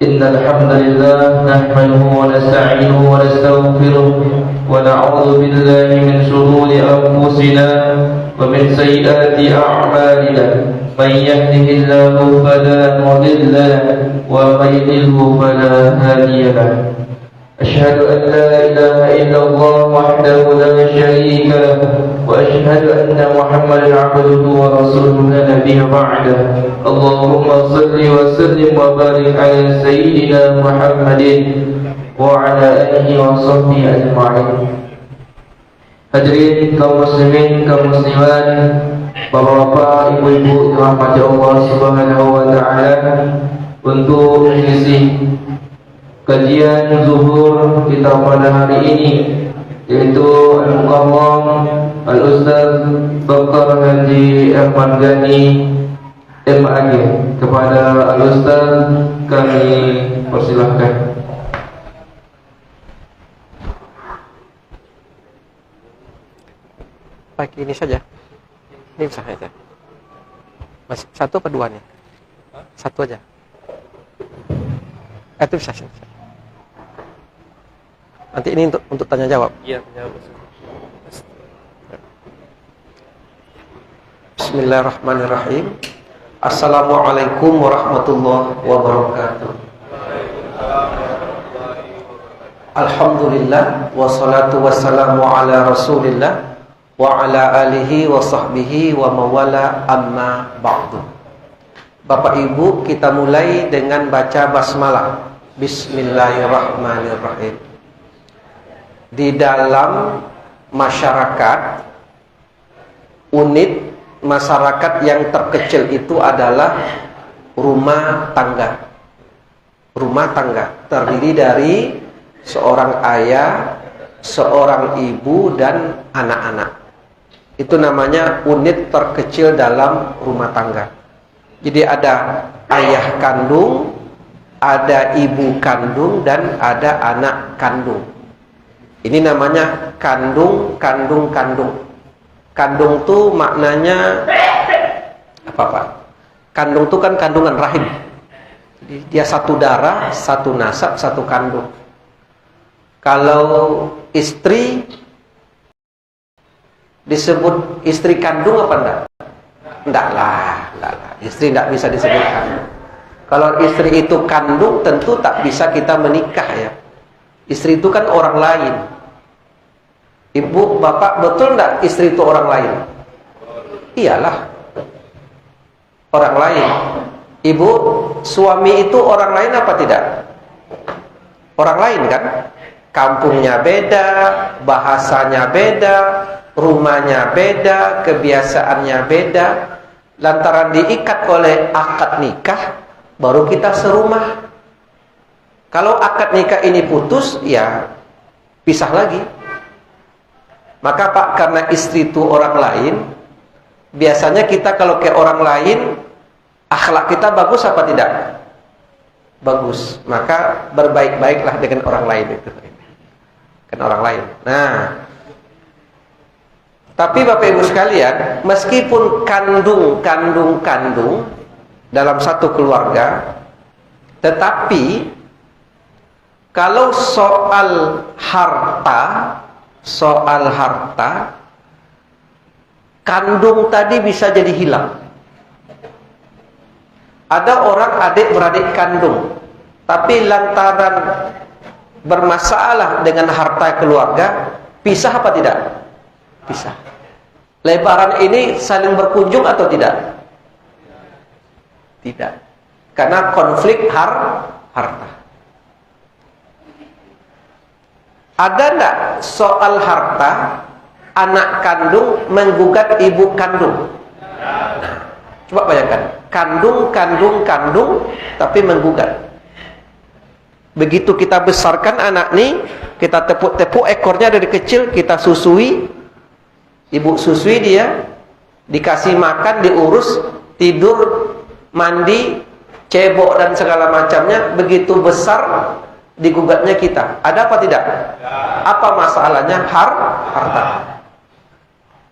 إن الحمد لله نحمده ونستعينه ونستغفره ونعوذ بالله من شرور أنفسنا ومن سيئات أعمالنا من يهده الله فلا مضل له ومن يضلل فلا هادي له أشهد أن لا إله إلا الله وحده لا شريك له وأشهد أن محمدا عبده ورسوله لا نبي بعده اللهم صل وسلم وبارك على سيدنا محمد وعلى آله وصحبه أجمعين. Hadirin kaum muslimin, kaum muslimat, bapak-bapak, ibu-ibu dirahmati Allah Subhanahu wa taala, untuk mengisi kajian zuhur kita pada hari ini, yaitu Al-Mukarram Al-Ustaz Dr. Haji Ahmad Ghani MAG. Kepada Al-Ustaz kami persilahkan. Baik, ini saja. Ini saja. Masih satu apa dua nih? Satu aja. Itu bisa. Nanti ini untuk tanya jawab. Iya, tanya jawab. Bismillahirrahmanirrahim. Assalamualaikum warahmatullahi wabarakatuh. Alhamdulillah wassalatu wassalamu ala Rasulillah wa ala alihi wa sahbihi wa mawala amma ba'du. Bapak Ibu, kita mulai dengan baca basmalah. Bismillahirrahmanirrahim. Di dalam masyarakat, unit masyarakat yang terkecil itu adalah rumah tangga. Rumah tangga terdiri dari seorang ayah, seorang ibu, dan anak-anak. Itu namanya unit terkecil dalam rumah tangga. Jadi ada ayah kandung, ada ibu kandung, dan ada anak kandung. Ini namanya kandung. Kandung tuh maknanya apa Pak? Kandung tuh kan kandungan rahim. Jadi dia satu darah, satu nasab, satu kandung. Kalau istri disebut istri kandung apa enggak? Enggak lah. Istri enggak bisa disebut kandung. Kalau istri itu kandung, tentu tak bisa kita menikah ya. Istri itu kan orang lain. Ibu, bapak, betul enggak istri itu orang lain? Iyalah, orang lain. Ibu, suami itu orang lain apa tidak? Orang lain kan? Kampungnya beda, bahasanya beda, rumahnya beda, kebiasaannya beda. Lantaran diikat oleh akad nikah, baru kita serumah. Kalau akad nikah ini putus, ya pisah lagi. Maka Pak, karena istri itu orang lain, biasanya kita kalau ke orang lain, akhlak kita bagus apa tidak? Bagus. Maka berbaik-baiklah dengan orang lain itu. Kan orang lain. Nah, tapi Bapak Ibu sekalian, meskipun kandung dalam satu keluarga, tetapi kalau soal harta, kandung tadi bisa jadi hilang. Ada orang adik-beradik kandung, tapi lantaran bermasalah dengan harta keluarga, pisah apa tidak? Pisah. Lebaran ini saling berkunjung atau tidak? Tidak. Karena konflik harta. Ada enggak soal harta anak kandung menggugat ibu kandung? Nah, coba bayangkan, kandung tapi menggugat. Begitu kita besarkan anak nih, kita tepuk-tepuk ekornya dari kecil, kita susui, ibu susui dia, dikasih makan, diurus, tidur, mandi, cebok dan segala macamnya. Begitu besar, digugatnya kita. Ada apa tidak? Apa masalahnya? Harta.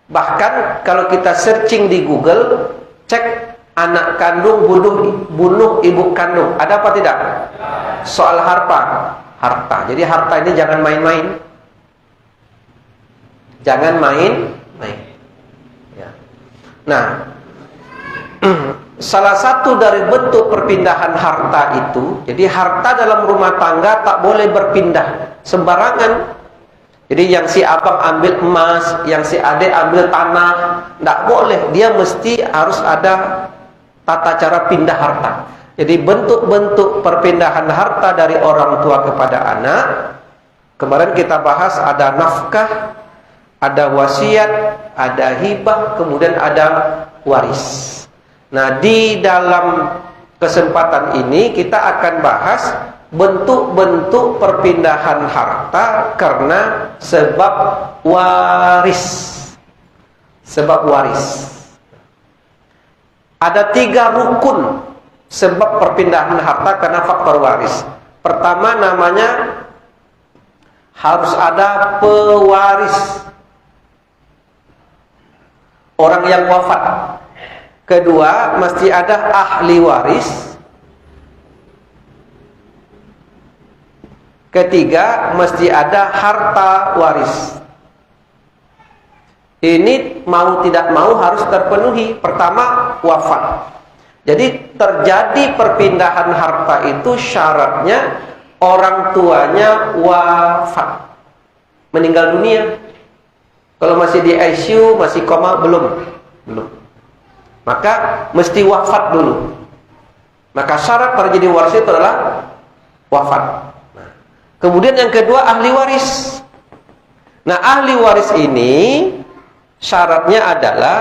Bahkan kalau kita searching di Google, cek anak kandung bunuh ibu kandung. Ada apa tidak? Soal harta. Jadi harta ini jangan main-main. Jangan main-main. Ya. Nah, salah satu dari bentuk perpindahan harta itu, jadi harta dalam rumah tangga tak boleh berpindah sembarangan. Jadi yang si abang ambil emas, yang si adik ambil tanah, tidak boleh. Dia mesti harus ada tata cara pindah harta. Jadi bentuk-bentuk perpindahan harta dari orang tua kepada anak, kemarin kita bahas ada nafkah, ada wasiat, ada hibah, kemudian ada waris. Nah, di dalam kesempatan ini kita akan bahas bentuk-bentuk perpindahan harta karena sebab waris. Sebab waris. Ada 3 rukun sebab perpindahan harta karena faktor waris. Pertama namanya harus ada pewaris. Orang yang wafat. Kedua, mesti ada ahli waris. Ketiga, mesti ada harta waris. Ini mau tidak mau harus terpenuhi. Pertama, wafat. Jadi terjadi perpindahan harta itu syaratnya orang tuanya wafat, meninggal dunia. Kalau masih di ICU, masih koma, belum. Maka mesti wafat dulu. Maka syarat terjadi waris itu adalah wafat. Kemudian yang kedua ahli waris. Nah, ahli waris ini syaratnya adalah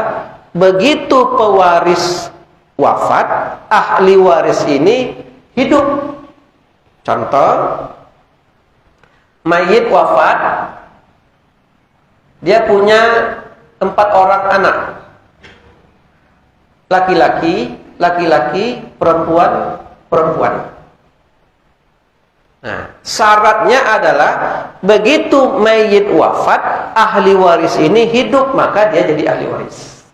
begitu pewaris wafat, ahli waris ini hidup. Contoh, mayit wafat, dia punya 4 orang anak. Laki-laki, perempuan. Nah, syaratnya adalah begitu mayit wafat, ahli waris ini hidup, maka dia jadi ahli waris.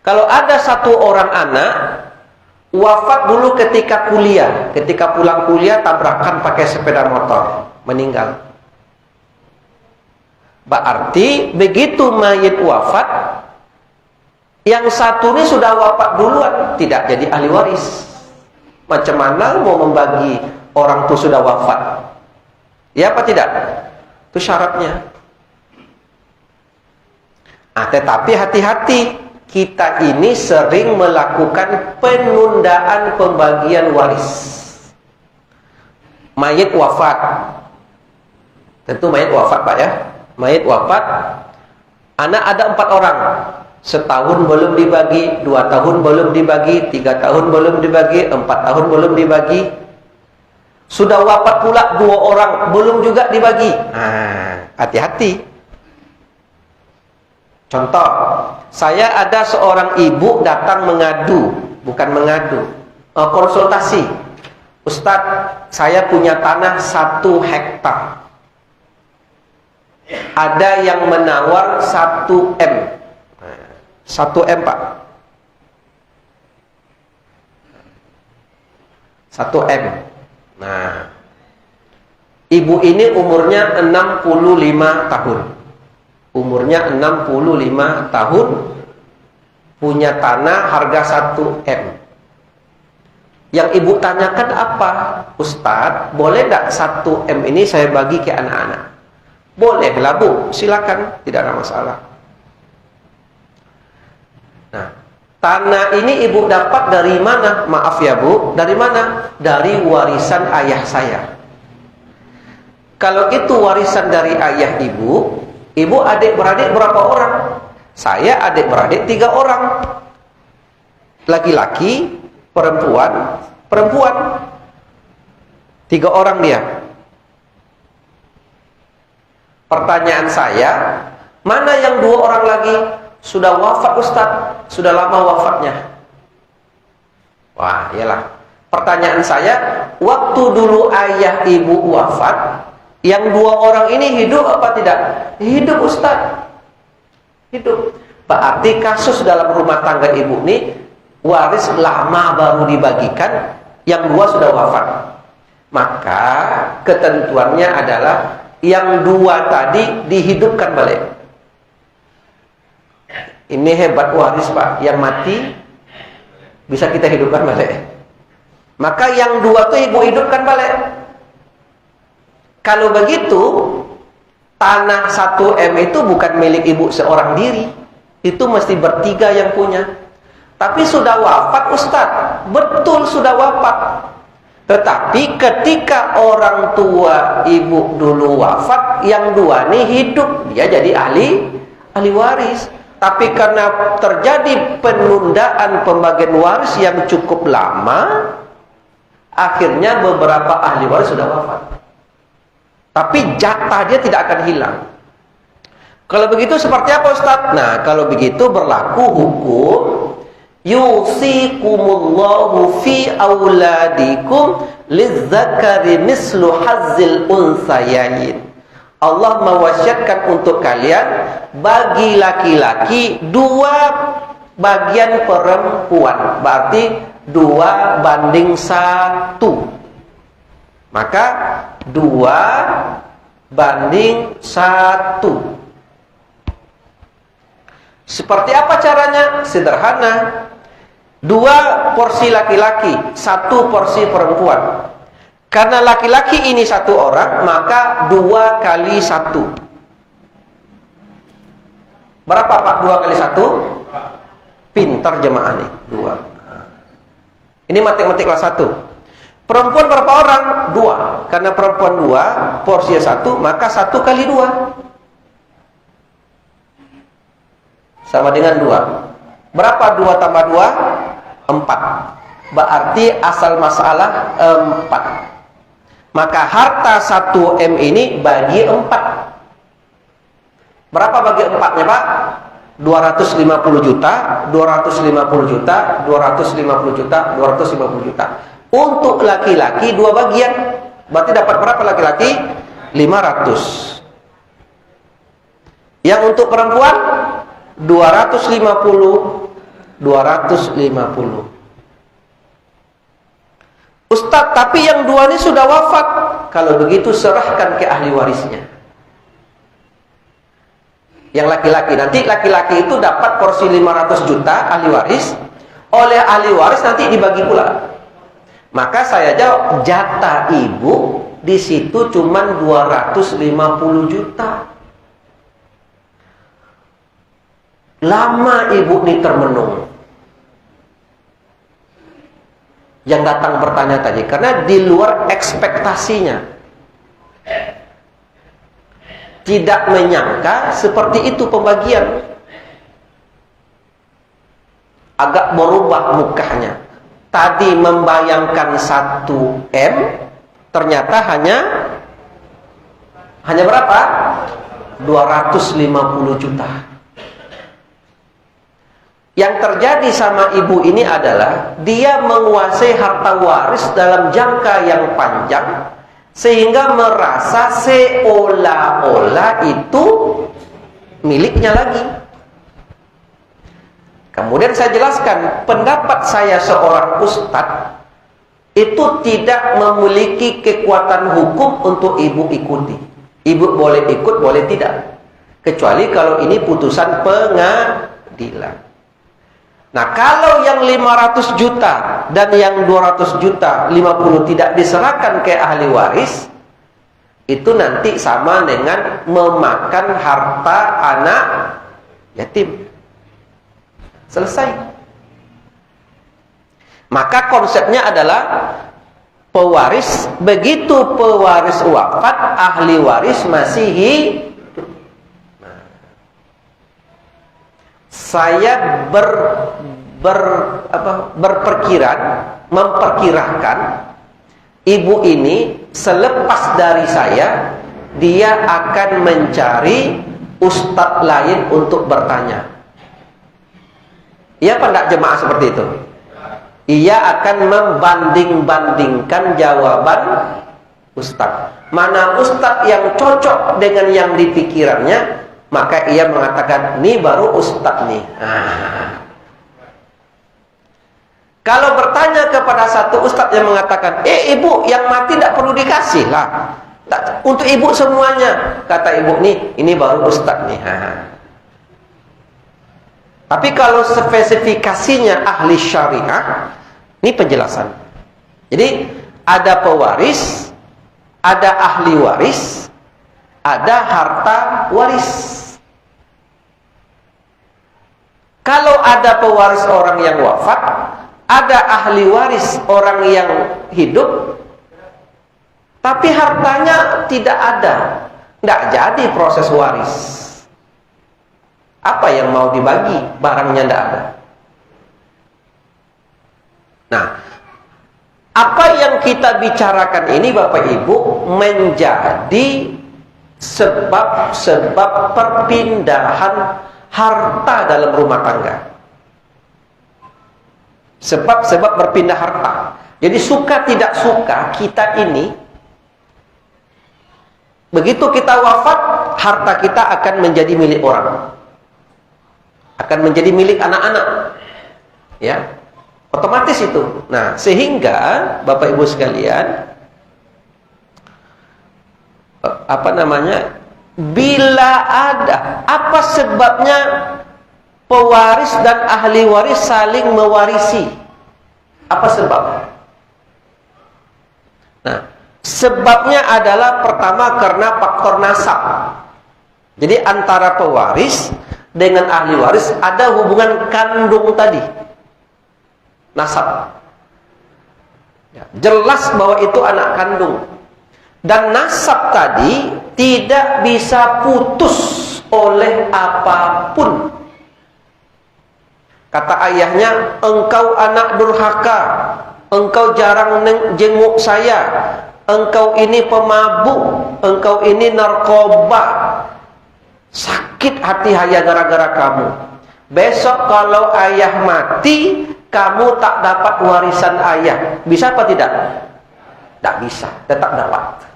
Kalau ada 1 orang anak wafat dulu ketika kuliah, ketika pulang kuliah tabrakan pakai sepeda motor, meninggal. Berarti begitu mayit wafat, yang satu ini sudah wafat duluan, tidak jadi ahli waris. Macam mana mau membagi orang itu sudah wafat? Ya apa tidak? Itu syaratnya. Tetapi hati-hati, kita ini sering melakukan penundaan pembagian waris. Mayit wafat. Tentu mayit wafat, Pak ya. Mayit wafat, anak ada 4 orang. Setahun belum dibagi, 2 tahun belum dibagi, 3 tahun belum dibagi, 4 tahun belum dibagi. Sudah wafat pula 2 orang, belum juga dibagi. Hati-hati. Contoh, saya ada seorang ibu datang mengadu, bukan mengadu, konsultasi. Ustadz, saya punya tanah 1 hektar. Ada yang menawar 1 M. 1 M, Pak. 1 M. Nah, ibu ini umurnya 65 tahun. Umurnya 65 tahun, punya tanah harga 1 M. Yang ibu tanyakan apa? Ustadz, boleh tidak 1 M ini saya bagi ke anak-anak? Boleh lah, Bu, silakan, tidak ada masalah. Nah, tanah ini ibu dapat dari mana? Maaf ya, Bu, dari mana? Dari warisan ayah saya. Kalau itu warisan dari ayah ibu, ibu adik-beradik berapa orang? Saya adik-beradik 3 orang. Laki-laki, perempuan. 3 orang dia. Pertanyaan saya, mana yang 2 orang lagi? Sudah wafat, Ustadz. Sudah lama wafatnya. Wah, iyalah. Pertanyaan saya, waktu dulu ayah ibu wafat, yang 2 orang ini hidup apa tidak? Hidup, Ustadz. Hidup. Berarti kasus dalam rumah tangga ibu ini waris lama baru dibagikan, yang 2 sudah wafat. Maka ketentuannya adalah yang 2 tadi dihidupkan balik. Ini hebat waris Pak, yang mati bisa kita hidupkan balik. Maka yang 2 itu ibu hidupkan balik. Kalau begitu, tanah 1 M itu bukan milik ibu seorang diri, itu mesti bertiga yang punya. Tapi sudah wafat Ustaz, betul sudah wafat. Tetapi ketika orang tua ibu dulu wafat, yang 2 ini hidup, dia jadi ahli waris. Tapi karena terjadi penundaan pembagian waris yang cukup lama, akhirnya beberapa ahli waris sudah wafat. Tapi jatah dia tidak akan hilang. Kalau begitu seperti apa Ustaz? Nah, kalau begitu berlaku hukum yusikumullahu fi auladikum lizzakari mislu hazzil unsayayin. Allah mewasiatkan untuk kalian bagi laki-laki 2 bagian perempuan, berarti 2:1. Maka 2:1. Seperti apa caranya? Sederhana. 2 porsi laki-laki, 1 porsi perempuan. Karena laki-laki ini 1 orang, maka 2 kali 1. Berapa Pak 2 kali 1? Pintar jemaah nih, 2. Ini matematik kelas 1. Perempuan berapa orang? 2. Karena perempuan 2, porsinya 1, maka 1 kali 2 sama dengan 2. Berapa 2 tambah 2? 4. Berarti asal masalah 4. Maka harta 1 M ini bagi 4. Berapa bagi 4-nya Pak? 250 juta, 250 juta, 250 juta, 250 juta. Untuk laki-laki 2 bagian. Berarti dapat berapa laki-laki? 500. Yang untuk perempuan 250. Ustadz, tapi yang 2 ini sudah wafat. Kalau begitu serahkan ke ahli warisnya. Yang laki-laki, nanti laki-laki itu dapat porsi 500 juta ahli waris. Oleh ahli waris nanti dibagi pula. Maka saya jawab, jatah ibu di situ cuma 250 juta. Lama ibu ini termenung. Yang datang bertanya tadi, karena di luar ekspektasinya. Tidak menyangka seperti itu pembagian. Agak berubah mukanya. Tadi membayangkan 1 M, ternyata hanya berapa? 250 juta. Yang terjadi sama ibu ini adalah dia menguasai harta waris dalam jangka yang panjang, sehingga merasa seolah-olah itu miliknya lagi. Kemudian saya jelaskan, pendapat saya seorang ustadz itu tidak memiliki kekuatan hukum untuk ibu ikuti. Ibu boleh ikut, boleh tidak, kecuali kalau ini putusan pengadilan. Nah, kalau yang 500 juta dan yang 200 juta 50 tidak diserahkan ke ahli waris, itu nanti sama dengan memakan harta anak yatim. Selesai. Maka konsepnya adalah pewaris, begitu pewaris wafat, ahli waris masih hidup. Saya memperkirakan ibu ini selepas dari saya, dia akan mencari ustadz lain untuk bertanya. Iya apa enggak jemaah seperti itu? Ia akan membanding-bandingkan jawaban ustadz. Mana ustadz yang cocok dengan yang dipikirannya, maka ia mengatakan, ini baru ustadz nih. Kalau bertanya kepada satu ustadz yang mengatakan, ibu yang mati tidak perlu dikasih lah, untuk ibu semuanya. Kata ibu, ini baru ustadz nih. Tapi kalau spesifikasinya ahli syariah, ini penjelasan. Jadi ada pewaris, ada ahli waris, ada harta waris. Kalau ada pewaris orang yang wafat, ada ahli waris orang yang hidup, tapi hartanya tidak ada, tidak jadi proses waris. Apa yang mau dibagi? Barangnya tidak ada. Nah, apa yang kita bicarakan ini Bapak Ibu menjadi sebab-sebab perpindahan harta dalam rumah tangga. Sebab-sebab berpindah harta. Jadi suka tidak suka kita ini, begitu kita wafat, harta kita akan menjadi milik orang, akan menjadi milik anak-anak, ya, otomatis itu. Nah, sehingga Bapak Ibu sekalian, bila ada apa sebabnya pewaris dan ahli waris saling mewarisi? Apa sebab? Nah, sebabnya adalah pertama karena faktor nasab. Jadi antara pewaris dengan ahli waris ada hubungan kandung tadi, nasab. Ya, jelas bahwa itu anak kandung. Dan nasab tadi tidak bisa putus oleh apapun. Kata ayahnya, engkau anak durhaka, engkau jarang jenguk saya, engkau ini pemabuk, engkau ini narkoba. Sakit hati ayah gara-gara kamu. Besok kalau ayah mati, kamu tak dapat warisan ayah. Bisa apa tidak? Tak bisa, tetap dapat.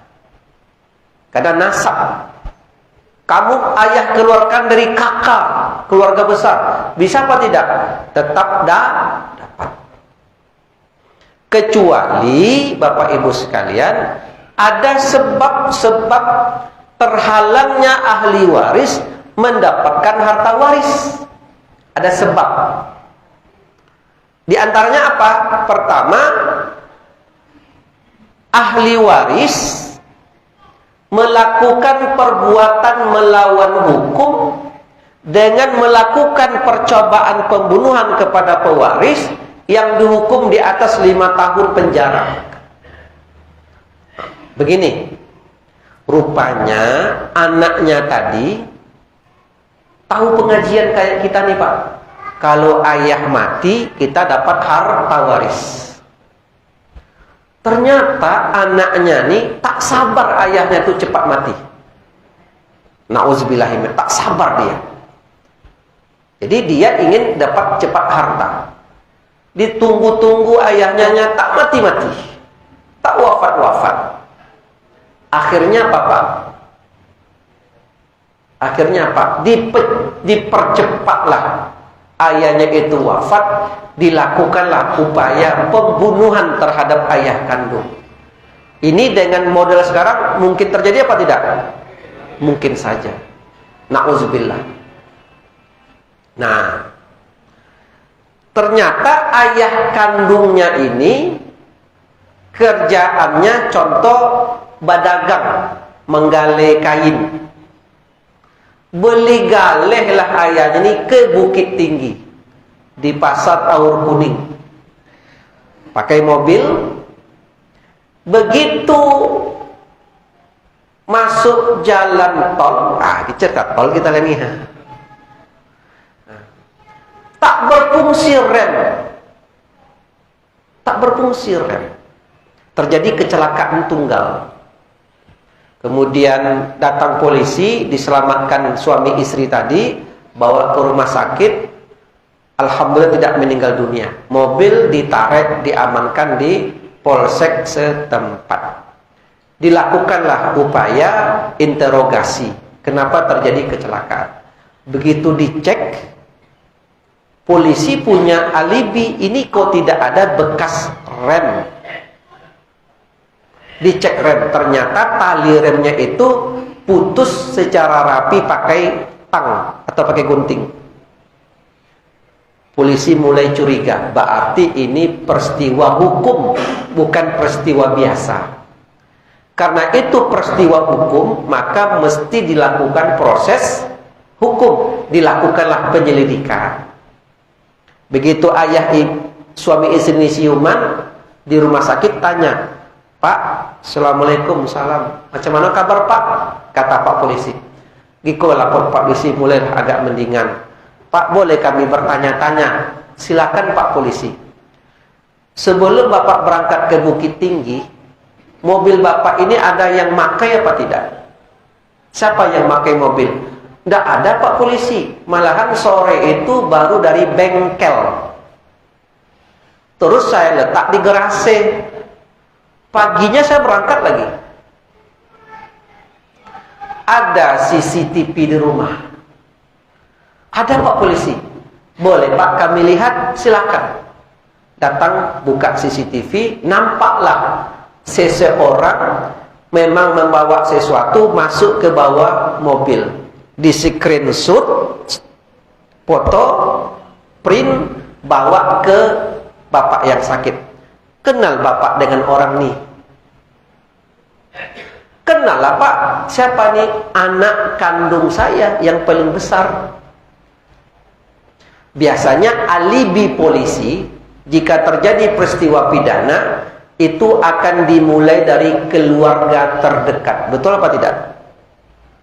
Karena nasab. Kamu ayah keluarkan dari kakak, keluarga besar. Bisa apa tidak? Tetap dapat. Kecuali Bapak Ibu sekalian, ada sebab-sebab terhalangnya ahli waris mendapatkan harta waris. Ada sebab. Di antaranya apa? Pertama, ahli waris melakukan perbuatan melawan hukum dengan melakukan percobaan pembunuhan kepada pewaris yang dihukum di atas 5 tahun penjara. Begini, rupanya anaknya tadi tahu pengajian kayak kita nih Pak. Kalau ayah mati, kita dapat harta waris. Ternyata anaknya nih tak sabar ayahnya itu cepat mati. Nauzubillahimin, tak sabar dia. Jadi dia ingin dapat cepat harta. Ditunggu-tunggu ayahnya tak mati-mati, tak wafat-wafat. Akhirnya apa Pak? Akhirnya apa? Dipercepatlah ayahnya itu wafat, dilakukanlah upaya pembunuhan terhadap ayah kandung. Ini dengan model sekarang mungkin terjadi apa tidak? Mungkin saja. Nauzubillah. Nah, ternyata ayah kandungnya ini kerjaannya contoh badagang, menggale kain. Beli galeh lah ayahnya ini ke Bukit Tinggi, di Pasar Taur Kuning, pakai mobil. Begitu masuk jalan tol, dicekat tol kita lagi, tak berfungsi rem, tak berfungsi rem. Terjadi kecelakaan tunggal. Kemudian datang polisi, diselamatkan suami istri tadi, bawa ke rumah sakit. Alhamdulillah tidak meninggal dunia. Mobil ditarik, diamankan di polsek setempat. Dilakukanlah upaya interogasi. Kenapa terjadi kecelakaan? Begitu dicek, Polisi punya alibi, ini kok tidak ada bekas rem. Dicek rem, ternyata tali remnya itu putus secara rapi pakai tang atau pakai gunting. Polisi mulai curiga, berarti ini peristiwa hukum, bukan peristiwa biasa. Karena itu peristiwa hukum, maka mesti dilakukan proses hukum, dilakukanlah penyelidikan. Begitu suami istri ini siuman di rumah sakit, tanya, "Pak, assalamualaikum, salam. Macam mana kabar Pak?" Kata Pak polisi. Giko lapor Pak polisi mulai agak mendingan. "Pak, boleh kami bertanya-tanya?" "Silakan Pak polisi." "Sebelum Bapak berangkat ke Bukit Tinggi, mobil Bapak ini ada yang makai apa tidak?" "Siapa yang makai mobil?" "Tidak ada Pak polisi. Malahan sore itu baru dari bengkel. Terus saya letak di garasi. Paginya saya berangkat lagi." "Ada CCTV di rumah?" "Ada Pak polisi." "Boleh Pak kami lihat?" "Silakan." Datang buka CCTV, nampaklah seseorang memang membawa sesuatu masuk ke bawah mobil. Di screenshot foto, print, bawa ke bapak yang sakit. "Kenal Bapak dengan orang nih?" "Kenal lah Pak." "Siapa nih?" "Anak kandung saya yang paling besar." Biasanya alibi polisi jika terjadi peristiwa pidana itu akan dimulai dari keluarga terdekat. Betul apa tidak?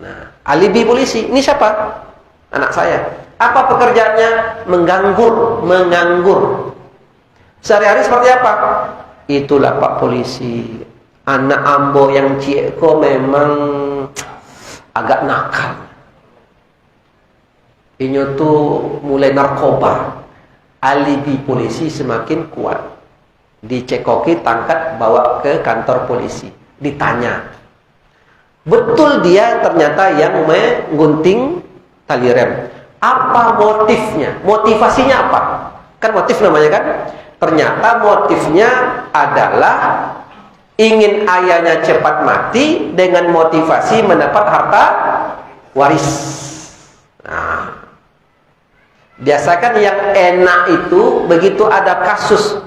Nah, alibi polisi, "Ini siapa?" "Anak saya." "Apa pekerjaannya?" Menganggur. "Sehari-hari seperti apa?" "Itulah Pak polisi, anak ambo yang cieko memang agak nakal. Ini tuh mulai narkoba." Alibi polisi semakin kuat. Dicekoki, tangkap, bawa ke kantor polisi. Ditanya, betul dia ternyata yang menggunting tali rem. Apa motifnya? Motivasinya apa? Kan motif namanya kan? Ternyata motifnya adalah ingin ayahnya cepat mati dengan motivasi mendapat harta waris. Nah, biasakan yang enak itu begitu ada kasus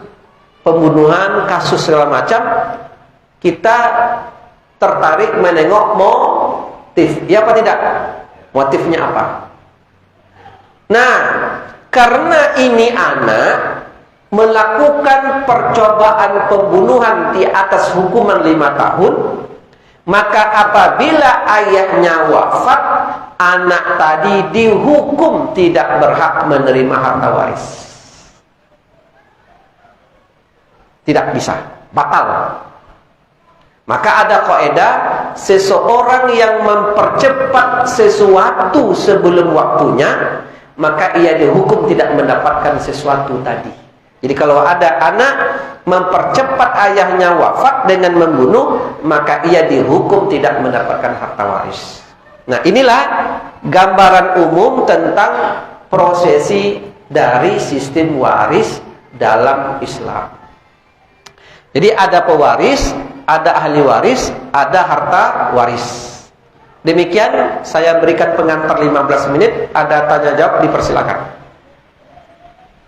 pembunuhan, kasus segala macam, kita tertarik menengok motif. Ya apa tidak? Motifnya apa? Nah, karena ini anak melakukan percobaan pembunuhan di atas hukuman 5 tahun, maka apabila ayahnya wafat, anak tadi dihukum tidak berhak menerima harta waris. Tidak bisa, batal. Maka ada kaidah, seseorang yang mempercepat sesuatu sebelum waktunya, maka ia dihukum tidak mendapatkan sesuatu tadi. Jadi kalau ada anak mempercepat ayahnya wafat dengan membunuh, maka ia dihukum tidak mendapatkan harta waris. Nah, inilah gambaran umum tentang prosesi dari sistem waris dalam Islam. Jadi ada pewaris, ada ahli waris, ada harta waris. Demikian saya berikan pengantar 15 menit. Ada tanya jawab, dipersilakan.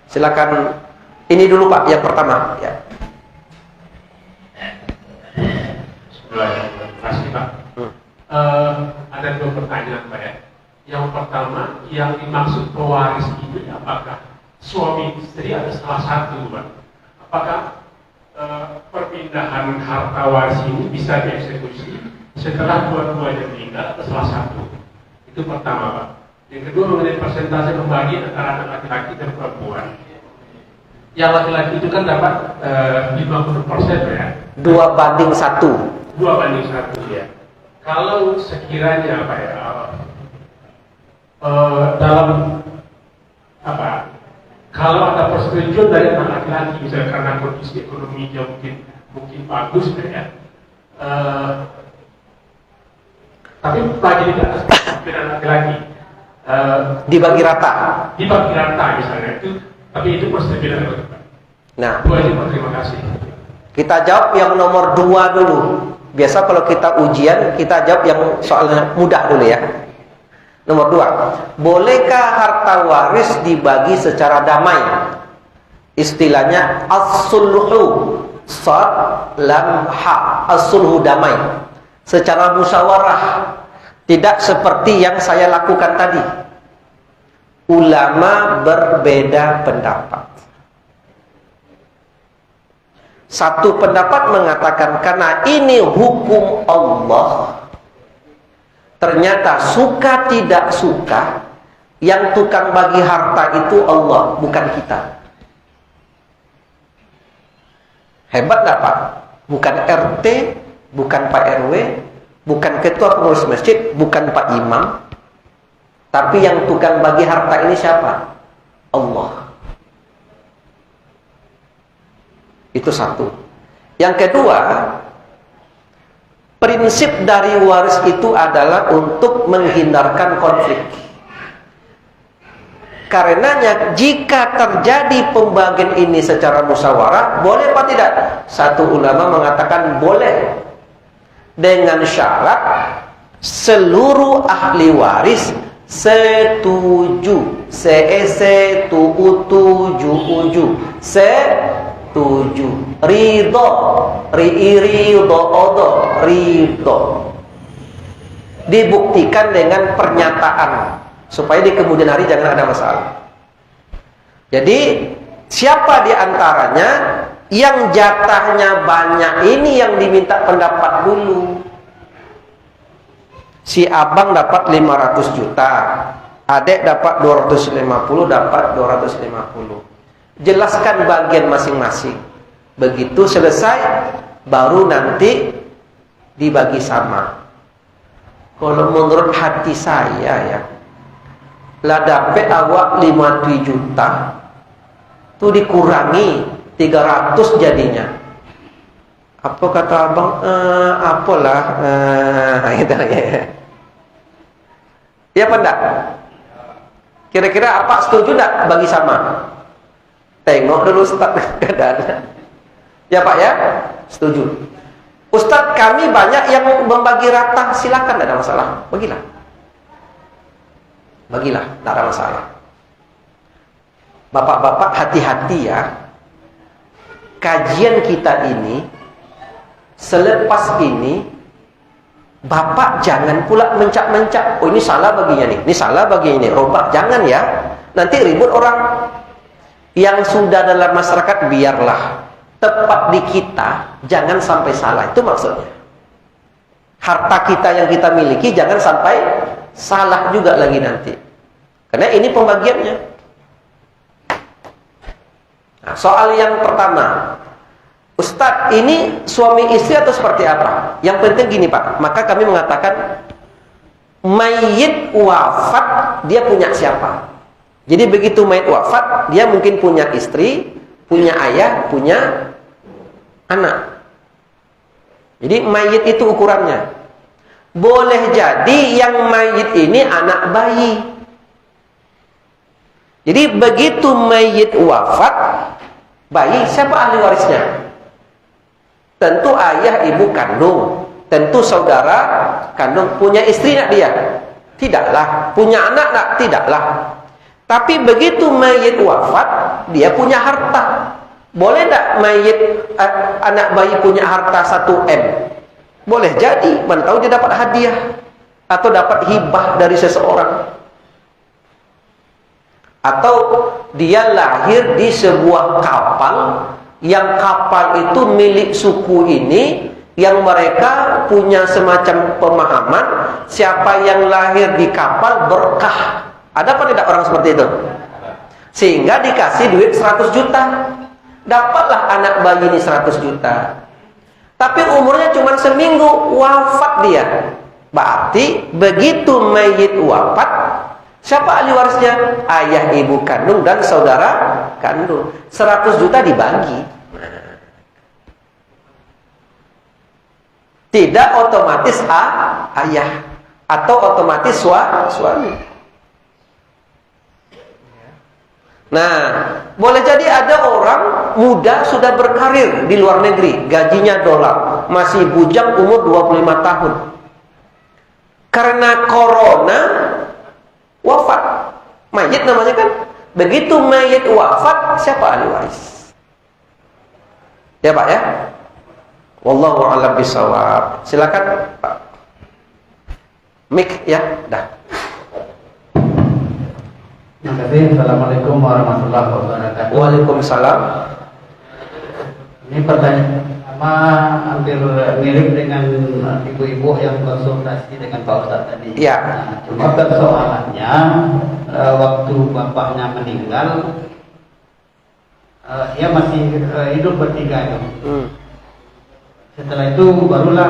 Silakan. Ini dulu Pak, yang pertama ya. Terima kasih Pak. Ada 2 pertanyaan Pak ya. Yang pertama, yang dimaksud pewaris ini apakah suami istri atau salah satu Pak? Apakah perpindahan harta waris ini bisa dieksekusi setelah dua-duanya meninggal atau salah satu? Itu pertama Pak. Yang kedua mengenai persentase pembagian antara anak laki-laki dan perempuan. Yang laki-laki itu kan dapat 50% ya. 2:1. 2:1 ya. Kalau sekiranya apa ya, dalam apa? Kalau ada persetujuan dari anak laki-laki, misalnya karena kondisi ekonominya mungkin bagus ya. Tapi bagi di atas anak laki-laki, Dibagi rata. Dibagi rata misalnya itu, tapi itu persetujuan bagaimana? Nah, Dua itu terima kasih. kita jawab yang nomor 2 dulu. Biasa kalau kita ujian, kita jawab yang soalnya mudah dulu ya. Nomor 2, bolehkah harta waris dibagi secara damai? Istilahnya as-sulhu, sad lam ha, as-sulhu damai. Secara musyawarah, tidak seperti yang saya lakukan tadi. Ulama berbeda pendapat. Satu pendapat mengatakan karena ini hukum Allah, ternyata suka tidak suka, yang tukang bagi harta itu Allah, bukan kita. Hebat gak Pak? Bukan RT, bukan Pak RW, bukan ketua pengurus masjid, bukan Pak Imam, tapi yang tukang bagi harta ini siapa? Allah. Itu satu. Yang kedua, prinsip dari waris itu adalah untuk menghindarkan konflik. Karenanya jika terjadi pembagian ini secara musyawarah, boleh apa tidak? Satu ulama mengatakan boleh, dengan syarat seluruh ahli waris setuju. Setuju. Ridho. Dibuktikan dengan pernyataan supaya di kemudian hari jangan ada masalah. Jadi siapa di antaranya yang jatahnya banyak ini yang diminta pendapat dulu. Si abang dapat 500 juta, adek dapat 250, dapat 250. Jelaskan bagian masing-masing. Begitu selesai, baru nanti dibagi sama. Kalau menurut hati saya ya, lah dapat awak 50 juta, itu dikurangi 300 jadinya. Apa kata abang? Apalah, gitu ya. Ya apa enggak? Kira-kira apa setuju enggak bagi sama? Tengok dulu Ustaz keadaannya. Ya Pak ya, setuju. Ustaz, kami banyak yang membagi rata, silakan, tidak ada masalah. Bagilah, tidak ada masalah. Bapak-bapak hati-hati ya. Kajian kita ini, selepas ini, Bapak jangan pula mencak-mencak. Oh ini salah baginya nih, ini salah baginya ini. Robah, jangan ya. Nanti ribut orang. Yang sudah dalam masyarakat biarlah. Tepat di kita, jangan sampai salah. Itu maksudnya. Harta kita yang kita miliki jangan sampai salah juga lagi nanti. Karena ini pembagiannya. Nah, soal yang pertama, Ustadz, ini suami istri atau seperti apa? Yang penting gini Pak, maka kami mengatakan mayit wafat, dia punya siapa? Jadi begitu mayit wafat, dia mungkin punya istri, punya ayah, punya anak. Jadi mayit itu ukurannya. Boleh jadi yang mayit ini anak bayi. Jadi begitu mayit wafat, bayi, siapa ahli warisnya? Tentu ayah ibu kandung, tentu saudara kandung. Punya istri nak dia? Tidaklah. Punya anak nak? Tidaklah. Tapi begitu mayit wafat, dia punya harta. Boleh tak mayit anak bayi punya harta 1M? Boleh jadi, mana tahu dia dapat hadiah atau dapat hibah dari seseorang. Atau dia lahir di sebuah kapal, yang kapal itu milik suku ini, yang mereka punya semacam pemahaman siapa yang lahir di kapal berkah. Ada apa tidak orang seperti itu? Sehingga dikasih duit 100 juta. Dapatlah anak bayi ini 100 juta. Tapi umurnya cuma seminggu, wafat dia. Berarti begitu mayit wafat, siapa ahli warisnya? Ayah, ibu kandung, dan saudara kandung. 100 juta dibagi. Tidak otomatis ayah atau otomatis suami. Nah, boleh jadi ada orang muda sudah berkarir di luar negeri, gajinya dolar, masih bujang umur 25 tahun. Karena corona wafat. Mayit namanya kan. Begitu mayit wafat, siapa ahli waris? Ya Pak ya? Wallahu a'lam bishawab. Silakan Pak. Mik ya, dah. Terima kasih. Assalamualaikum warahmatullahi wabarakatuh. Waalaikumsalam. Ini pertanyaan pertama hampir mirip dengan ibu-ibu yang konsultasi dengan Pak Ustadz tadi. Ya. Nah, cuma persoalannya waktu bapaknya meninggal, dia masih hidup bertiga itu. Setelah itu barulah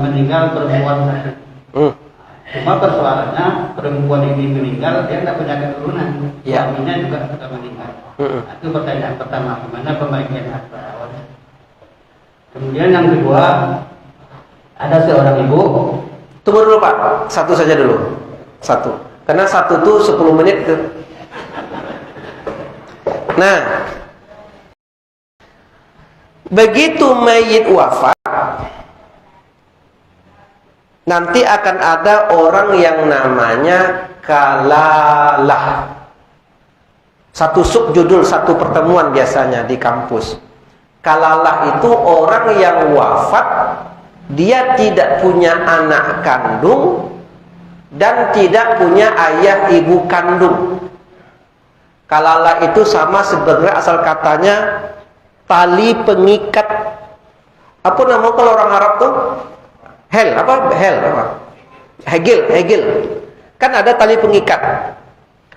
meninggal perempuan satu. Cuma persoalannya perempuan ini meninggal, dia tidak punya keturunan. Ya. Suaminya juga sudah meninggal. Nah, itu pertanyaan pertama, gimana pembagian harta. Kemudian yang kedua, ada seorang ibu. Tunggu dulu Pak, satu saja dulu. Satu. Karena satu tuh 10 menit ke. Nah, begitu mayit wafat, nanti akan ada orang yang namanya kalalah. Satu subjudul, satu pertemuan biasanya di kampus. Kalalah itu orang yang wafat, dia tidak punya anak kandung dan tidak punya ayah ibu kandung. Kalalah itu sama sebenarnya asal katanya tali pengikat. Apa nama kalau orang Arab tuh? Hel apa? Hegel. Kan ada tali pengikat.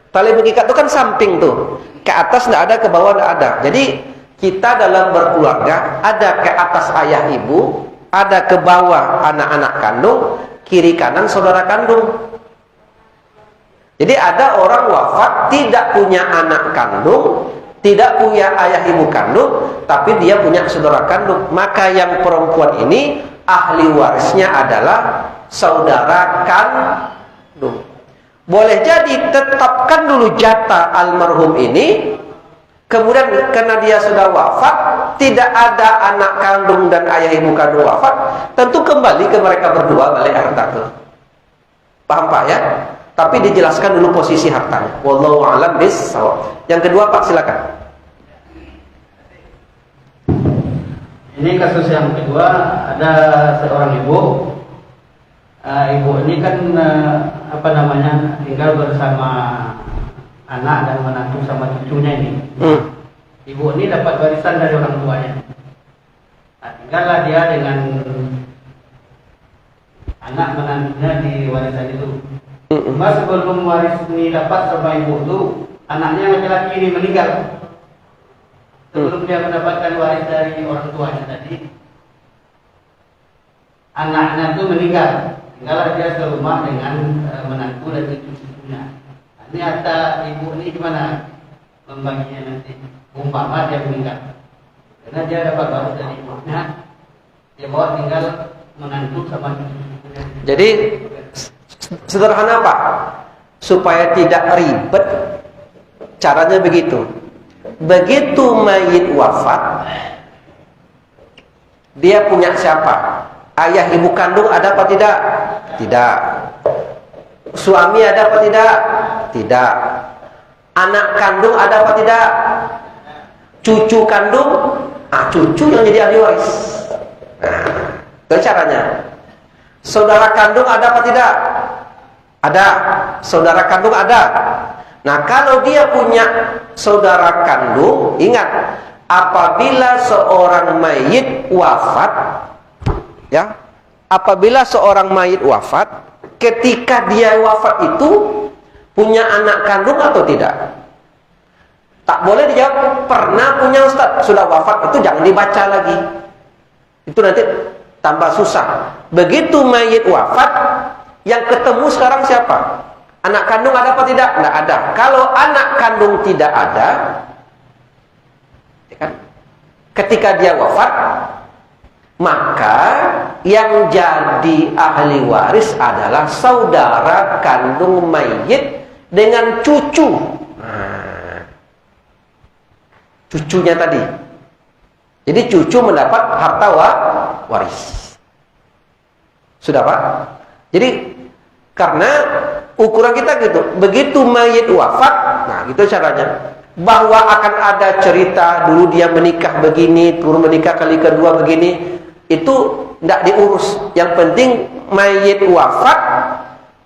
Tali pengikat itu kan samping tuh. Ke atas tidak ada, ke bawah tidak ada. Jadi kita dalam berkeluarga ada ke atas ayah ibu, ada ke bawah anak-anak kandung, kiri kanan saudara kandung. Jadi ada orang wafat tidak punya anak kandung, tidak punya ayah ibu kandung, tapi dia punya saudara kandung. Maka yang perempuan ini ahli warisnya adalah saudara kandung. Boleh jadi tetapkan dulu jatah almarhum ini. Kemudian karena dia sudah wafat, tidak ada anak kandung dan ayah ibu kandung wafat, tentu kembali ke mereka berdua balik harta itu. Paham Pak ya? Tapi dijelaskan dulu posisi hartanya. Wallahu a'lam bishawab. Yang kedua Pak, silakan. Ini kasus yang kedua, ada seorang ibu. Ibu ini kan tinggal bersama anak dan menantu sama cucunya ini. Ibu ini dapat warisan dari orang tuanya. Nah, tinggallah dia dengan anak menantunya di warisan itu. Cuma sebelum waris ini dapat sama ibu itu, anaknya laki-laki ini meninggal. Sebelum dia mendapatkan waris dari orang tuanya tadi, anaknya itu meninggal. Tinggallah dia serumah dengan menantu dan cucu-cucunya. Ini harta ibu ini gimana membaginya nanti? Umpama dia meninggal, karena dia dapat waris dari ibunya, dia bawa tinggal menantu sama cucu-cucunya. Jadi sederhana Pak, supaya tidak ribet, caranya begitu. Begitu mayit wafat, dia punya siapa? Ayah ibu kandung ada apa tidak? Tidak. Suami ada apa tidak? Tidak. Anak kandung ada apa tidak? Cucu kandung? Cucu yang jadi ahli waris. Nah, itu caranya. Saudara kandung ada apa tidak? Ada. Saudara kandung ada. Nah, kalau dia punya saudara kandung, ingat, apabila seorang mayit wafat, ya, apabila seorang mayit wafat, ketika dia wafat itu punya anak kandung atau tidak? Tak boleh dijawab pernah punya Ustaz, sudah wafat itu jangan dibaca lagi. Itu nanti tambah susah. Begitu mayit wafat, yang ketemu sekarang siapa? Anak kandung ada apa tidak? Tidak ada. Kalau anak kandung tidak ada, ya kan? Ketika dia wafat, maka yang jadi ahli waris adalah saudara kandung mayit dengan cucu. Nah, cucunya tadi. Jadi cucu mendapat harta waris. Sudah Pak? Jadi karena ukuran kita gitu, begitu mayit wafat, nah gitu caranya. Bahwa akan ada cerita dulu dia menikah begini, turun menikah kali kedua begini, itu tidak diurus. Yang penting mayit wafat,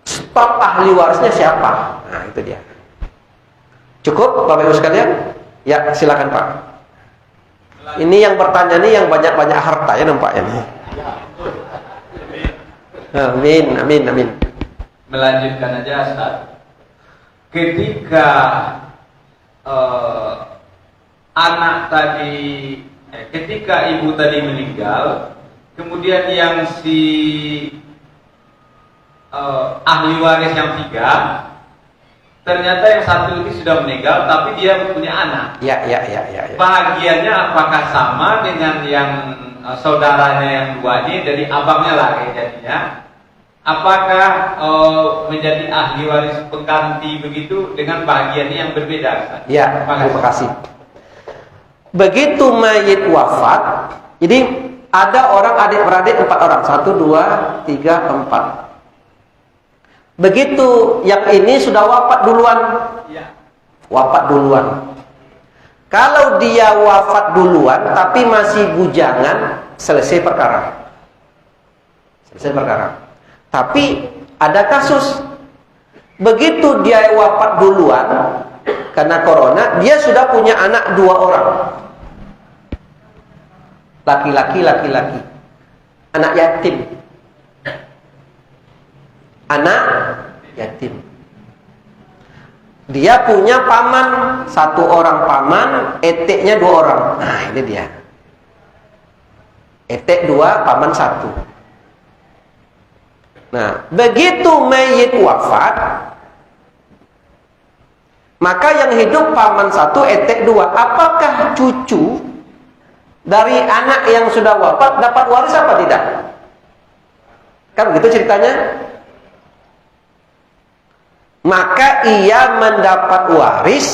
stop ahli warisnya siapa. Nah itu dia. Cukup Bapak Ibu sekalian? Ya silakan Pak. Ini yang bertanya nih yang banyak-banyak harta ya nampaknya nih. Amin, amin, amin. Melanjutkan aja Ustaz. Ketika anak tadi, ketika ibu tadi meninggal, kemudian yang si ahli waris yang 3, ternyata yang satu ini sudah meninggal, tapi dia punya anak. Ya. Bahagiannya apakah sama dengan yang saudaranya yang 2 ini, dari abangnya lah jadinya? Apakah menjadi ahli waris pengganti begitu dengan bahagiannya yang berbeda? Ya, terima kasih. Begitu mayit wafat, jadi ada orang adik-beradik 4 orang, 1, 2, 3, 4. Begitu yang ini sudah wafat duluan, wafat duluan. Kalau dia wafat duluan, tapi masih bujangan, selesai perkara. Selesai perkara. Tapi ada kasus, begitu dia wafat duluan karena corona, dia sudah punya anak 2 orang, laki-laki, anak yatim, Dia punya paman, 1 orang paman, eteknya 2 orang. Nah ini dia, etek 2, paman 1. Nah, begitu mayit wafat, maka yang hidup paman 1, etek 2. Apakah cucu dari anak yang sudah wafat dapat waris apa tidak? Kan begitu ceritanya. Maka ia mendapat waris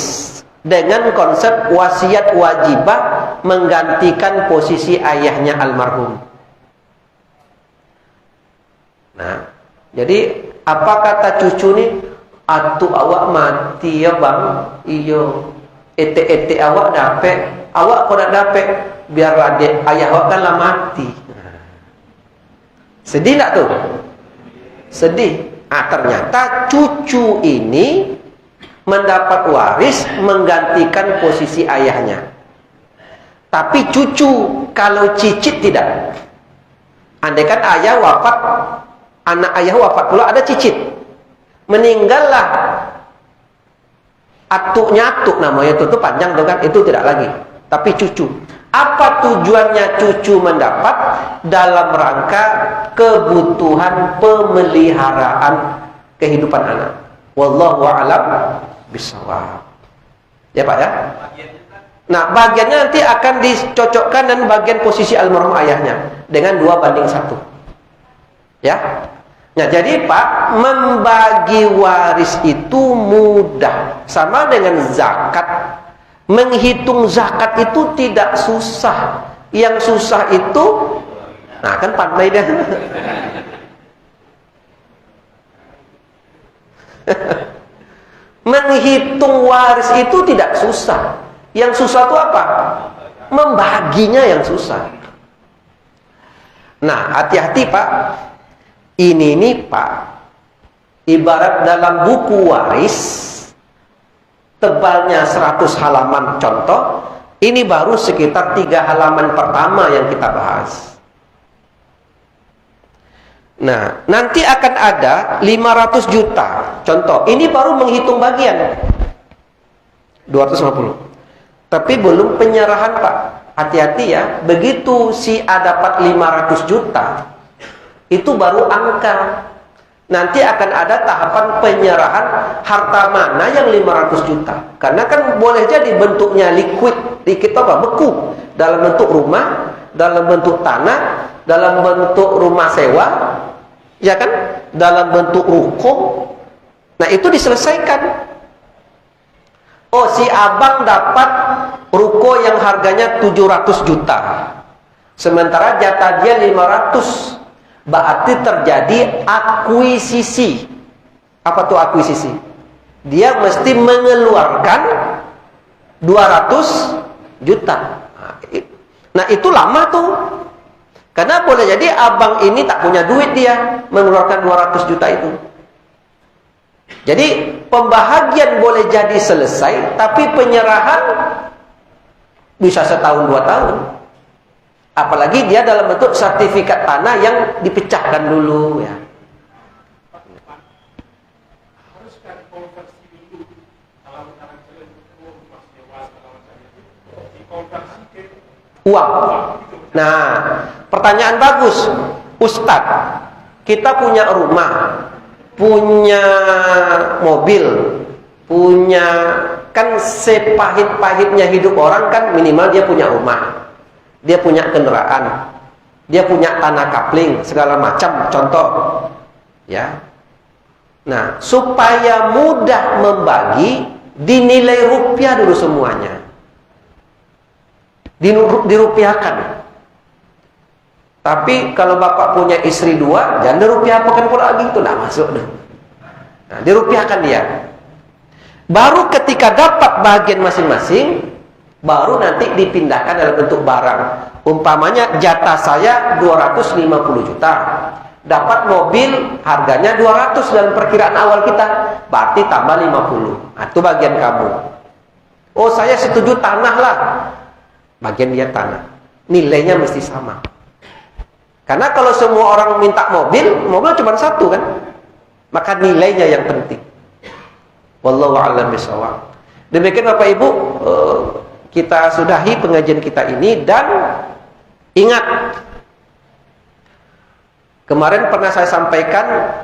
dengan konsep wasiat wajibah menggantikan posisi ayahnya almarhum. Nah, jadi apa kata cucu nih? Atu awak mati ya bang, iyo. Ete awak dapet, awak kok nak dapet? Biar adik ayah awak kan lah mati. Sedih tak tuh? Sedih. Ternyata cucu ini mendapat waris menggantikan posisi ayahnya. Tapi cucu, kalau cicit tidak. Andai kan ayah wafat, anak ayah wafat pula, ada cicit, meninggallah atuk namanya, itu panjang tuh kan, itu tidak lagi, tapi cucu. Apa tujuannya cucu mendapat? Dalam rangka kebutuhan pemeliharaan kehidupan anak. Wallahu a'lam bishawab. Ya Pak ya. Nah bagiannya nanti akan dicocokkan dan bagian posisi almarhum ayahnya dengan 2:1. Ya. Nah jadi Pak, membagi waris itu mudah, sama dengan zakat. Menghitung zakat itu tidak susah. Yang susah itu, nah kan pandai dia. Menghitung waris itu tidak susah. Yang susah itu apa? Membaginya yang susah. Nah hati-hati Pak. Ini nih Pak, ibarat dalam buku waris, tebalnya 100 halaman contoh, ini baru sekitar 3 halaman pertama yang kita bahas. Nah, nanti akan ada 500 juta contoh, ini baru menghitung bagian 250. Tapi belum penyerahan Pak. Hati-hati ya, begitu si A dapat 500 juta, itu baru angka. Nanti akan ada tahapan penyerahan harta mana yang 500 juta. Karena kan boleh jadi bentuknya liquid apa? Beku. Dalam bentuk rumah, dalam bentuk tanah, dalam bentuk rumah sewa, ya kan? Dalam bentuk ruko. Nah itu diselesaikan. Oh si abang dapat ruko yang harganya 700 juta. Sementara jatah dia 500. Berarti terjadi akuisisi. Apa tuh akuisisi? Dia mesti mengeluarkan 200 juta. Nah itu lama tuh. Karena boleh jadi abang ini tak punya duit dia mengeluarkan 200 juta itu. Jadi pembahagian boleh jadi selesai, tapi penyerahan bisa setahun 2 tahun. Apalagi dia dalam bentuk sertifikat tanah yang dipecahkan dulu ya. Haruskah dikonversi dulu kalau tanah jalan rumah sewa segala macam itu dikonversi ke Uang. Nah, pertanyaan bagus, Ustadz. Kita punya rumah, punya mobil, punya, kan sepahit-pahitnya hidup orang kan minimal dia punya rumah, dia punya kendaraan, dia punya tanah kapling segala macam, contoh ya. Nah, supaya mudah membagi, dinilai rupiah dulu semuanya, dirupiahkan. Tapi kalau bapak punya istri 2, jangan dirupiahkan pula lagi, itu tidak masuk. Nah, dirupiahkan dia. Baru ketika dapat bagian masing-masing, baru nanti dipindahkan dalam bentuk barang. Umpamanya jatah saya 250 juta. Dapat mobil harganya 200 dalam perkiraan awal kita, berarti tambah 50. Nah, itu bagian kamu. Oh, saya setuju tanah lah. Bagian dia tanah. Nilainya mesti sama. Karena kalau semua orang minta mobil cuma satu kan. Maka nilainya yang penting. Wallahu a'lam bishawab. Demikian Bapak Ibu, kita sudahi pengajian kita ini, dan ingat, kemarin pernah saya sampaikan,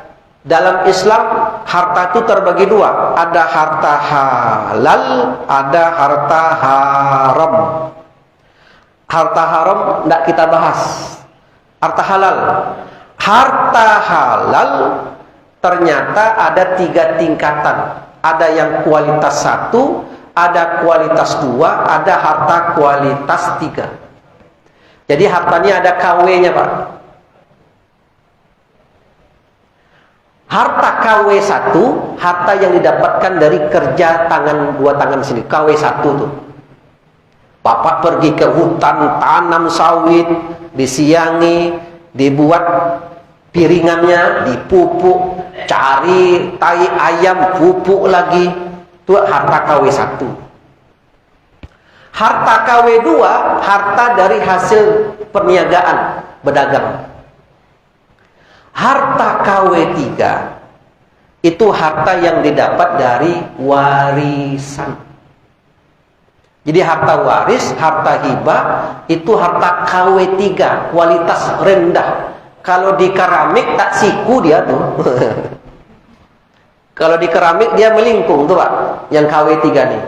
dalam Islam harta itu terbagi 2. Ada harta halal, ada harta haram. Harta haram tidak kita bahas. Harta halal. Harta halal ternyata ada 3 tingkatan. Ada yang kualitas 1, ada kualitas 2, ada harta kualitas 3. Jadi hartanya ada KW-nya, Pak. Harta KW1, harta yang didapatkan dari kerja tangan 2 tangan sini. KW1 tuh. Bapak pergi ke hutan, tanam sawit, disiangi, dibuat piringannya, dipupuk, cari tai ayam, pupuk lagi. Itu harta KW1. Harta KW2, harta dari hasil perniagaan, berdagang. Harta KW3 itu harta yang didapat dari warisan. Jadi harta waris, harta hibah itu harta KW3, kualitas rendah. Kalau di keramik tak siku dia tuh. Kalau di keramik dia melingkung tuh Pak, yang KW3 nih.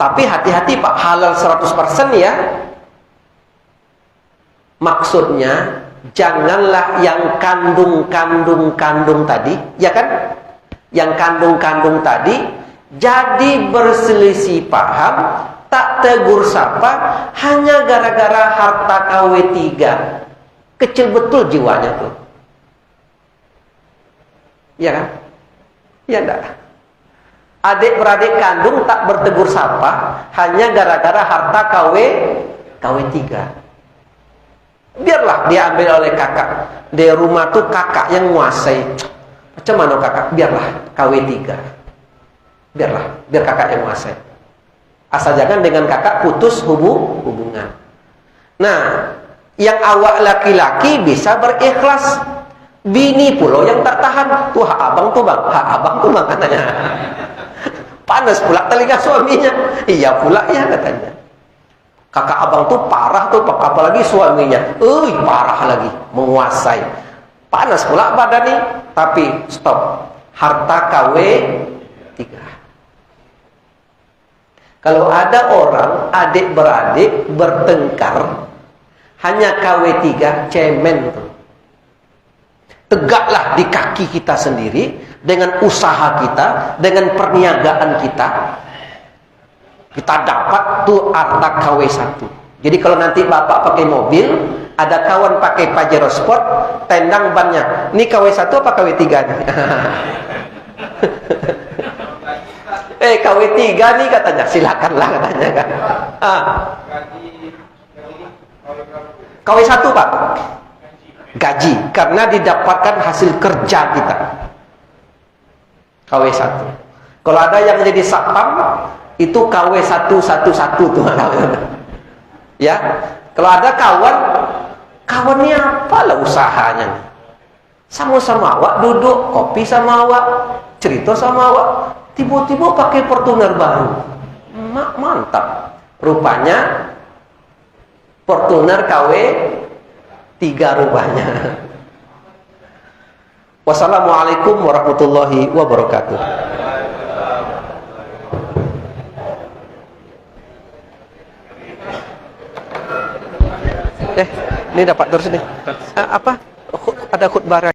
Tapi hati-hati Pak, halal 100% ya. Maksudnya janganlah yang kandung tadi, ya kan? Yang kandung tadi jadi berselisih paham, tak tegur sapa, hanya gara-gara harta KW3. Kecil betul jiwanya tuh. Ya kan? Ya enggak? Adik-beradik kandung tak bertegur sapa, hanya gara-gara harta KW3. Biarlah dia ambil oleh kakak. Di rumah tuh kakak yang menguasai. Macam mana kakak? Biarlah KW3. Biar kakak yang menguasai. Asal jangan dengan kakak putus hubungan. Nah, yang awak laki-laki bisa berikhlas. Bini pula yang tak tahan. Tuh hak abang tuh bang, hak abang tuh bang katanya. Panas pula telinga suaminya. Iya pula ya katanya. Kakak abang tuh parah tuh, apalagi suaminya. Parah lagi, menguasai. Panas pula badan nih. Tapi stop. Harta KW3. Kalau ada orang adik-beradik bertengkar hanya KW3, cemen tuh. Tegaklah di kaki kita sendiri dengan usaha kita, dengan perniagaan kita. Kita dapat tuh harta KW1. Jadi kalau nanti bapak pakai mobil, ada kawan pakai Pajero Sport, tendang bannya. Ini KW1 apa KW3 nih? KW3 nih katanya, silakanlah katanya kan. KW1 Pak, gaji, karena didapatkan hasil kerja kita. KW1. Kalau ada yang jadi satpam, itu KW111 tuh. Ya, kalau ada kawannya apalah usahanya nih. Sama-sama awak duduk, kopi sama awak, cerita sama awak, tiba-tiba pakai Fortuner baru. Mantap. Rupanya Fortuner KW3 rupanya. Wassalamualaikum warahmatullahi wabarakatuh. Ini dapat terus nih. Apa? Ada khutbah